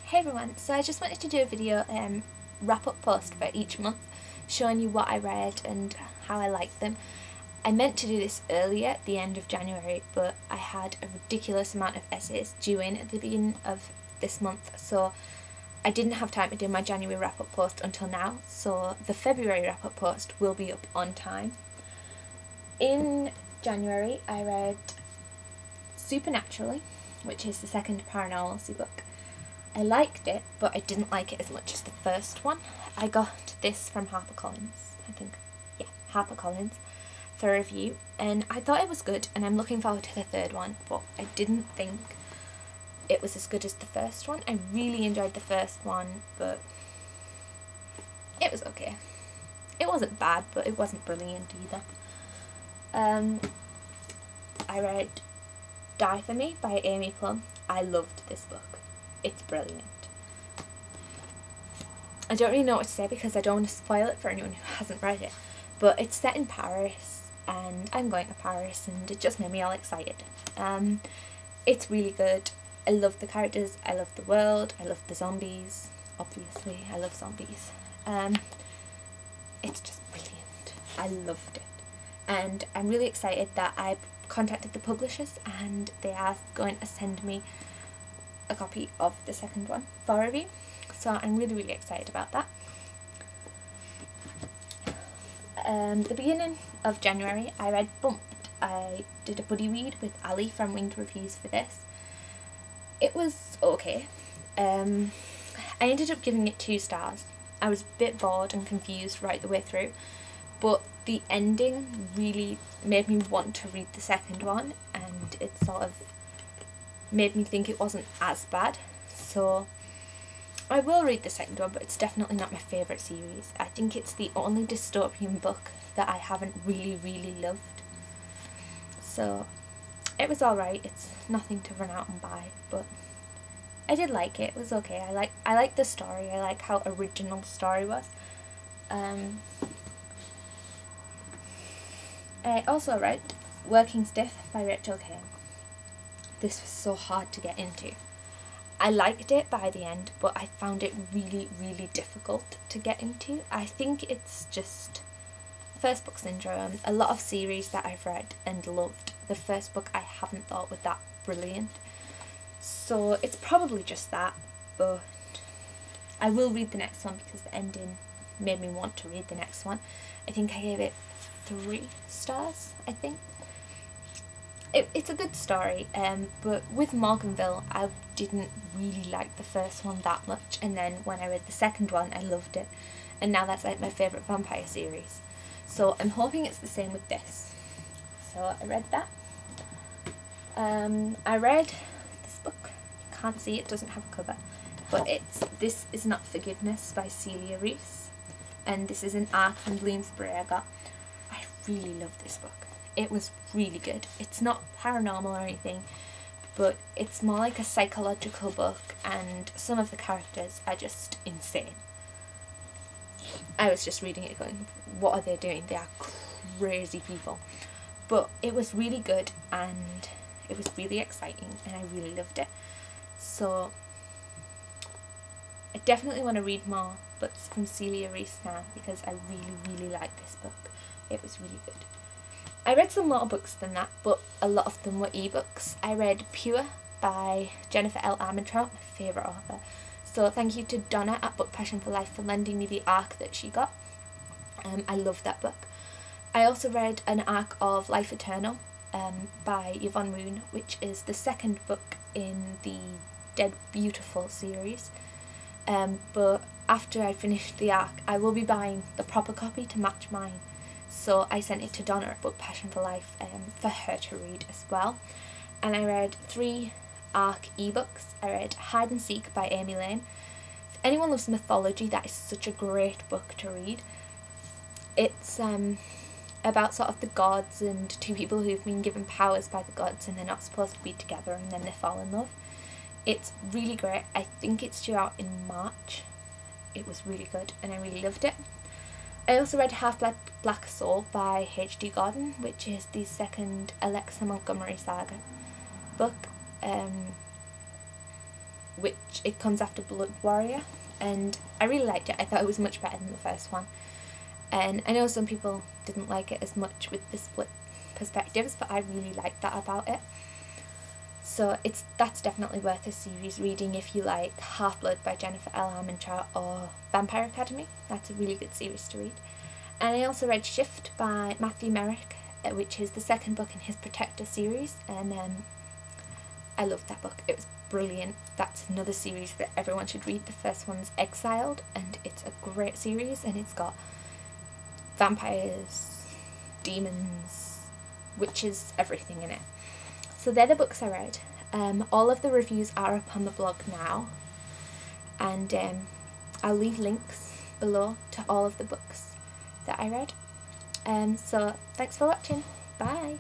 Hey everyone, so I just wanted to do a video wrap-up post for each month showing you what I read and how I liked them. I meant to do this earlier at the end of January, but I had a ridiculous amount of essays due in at the beginning of this month, so I didn't have time to do my January wrap-up post until now, so the February wrap-up post will be up on time. In January I read Supernaturally, which is the second paranormal book. I liked it, but I didn't like it as much as the first one. I got this from HarperCollins, HarperCollins, for review, and I thought it was good, and I'm looking forward to the third one, but I didn't think it was as good as the first one. I really enjoyed the first one, but it was okay. It wasn't bad, but it wasn't brilliant either. I read Die For Me by Amy Plum. I loved this book. It's brilliant. I don't really know what to say because I don't want to spoil it for anyone who hasn't read it, but it's set in Paris and I'm going to Paris and it just made me all excited. It's really good. I love the characters, I love the world, I love the zombies, obviously, I love zombies. It's just brilliant. I loved it. And I'm really excited that I contacted the publishers and they are going to send me a copy of the second one for review, so I'm really excited about that. The beginning of January I read Bumped. I did a buddy read with Ali from Winged Reviews for this. It was okay. I ended up giving it 2 stars. I was a bit bored and confused right the way through, but the ending really made me want to read the second one, and it sort of made me think it wasn't as bad, so I will read the second one, but it's definitely not my favourite series. I think it's the only dystopian book that I haven't really loved, so it was alright. It's nothing to run out and buy, but I did like it. It was okay. I like the story. I like how original the story was. I also read Working Stiff by Rachel Kane. This was so hard to get into. I liked it by the end, but I found it really difficult to get into. I think it's just first book syndrome. A lot of series that I've read and loved, the first book I haven't thought was that brilliant. So it's probably just that, but I will read the next one because the ending made me want to read the next one. I think I gave it 3 stars, I think. It's a good story, but with Morganville I didn't really like the first one that much, and then when I read the second one I loved it, and now that's like my favourite vampire series. So I'm hoping it's the same with this. So I read that. I read this book. You can't see it, doesn't have a cover, but it's This Is Not Forgiveness by Celia Reese, and this is an arc from Bloomsbury I got. I really love this book. It was really good. It's not paranormal or anything, but it's more like a psychological book, and some of the characters are just insane. I was just reading it going, what are they doing? They are crazy people. But it was really good and it was really exciting and I really loved it. So I definitely want to read more books from Celia Reese now because I really like this book. It was really good. I read some more books than that, but a lot of them were ebooks. I read Pure by Jennifer L. Armentrout, my favourite author. So thank you to Donna at Book Passion for Life for lending me the arc that she got. I love that book. I also read an arc of Life Eternal by Yvonne Moon, which is the second book in the Dead Beautiful series. But after I finished the arc, I will be buying the proper copy to match mine. So I sent it to Donna at Book Passion for Life for her to read as well. And I read 3 arc ebooks. I read Hide and Seek by Amy Lane. If anyone loves mythology, that is such a great book to read. It's about sort of the gods and 2 people who've been given powers by the gods and they're not supposed to be together and then they fall in love. It's really great. I think it's due out in March. It was really good and I really loved it. I also read Half-Blood Black Soul by H.D. Gordon, which is the second Alexa Montgomery saga book. which it comes after Blood Warrior, and I really liked it. I thought it was much better than the first one. And I know some people didn't like it as much with the split perspectives, but I really liked that about it. So that's definitely worth a series reading if you like Half-Blood by Jennifer L. Armentrout or Vampire Academy. That's a really good series to read. And I also read Shift by Matthew Merrick, which is the second book in his Protector series, and I loved that book. It was brilliant. That's another series that everyone should read. The first one's Exiled, and it's a great series, and it's got vampires, demons, witches, everything in it. So they're the books I read. All of the reviews are up on the blog now, and I'll leave links below to all of the books that I read. So thanks for watching. Bye.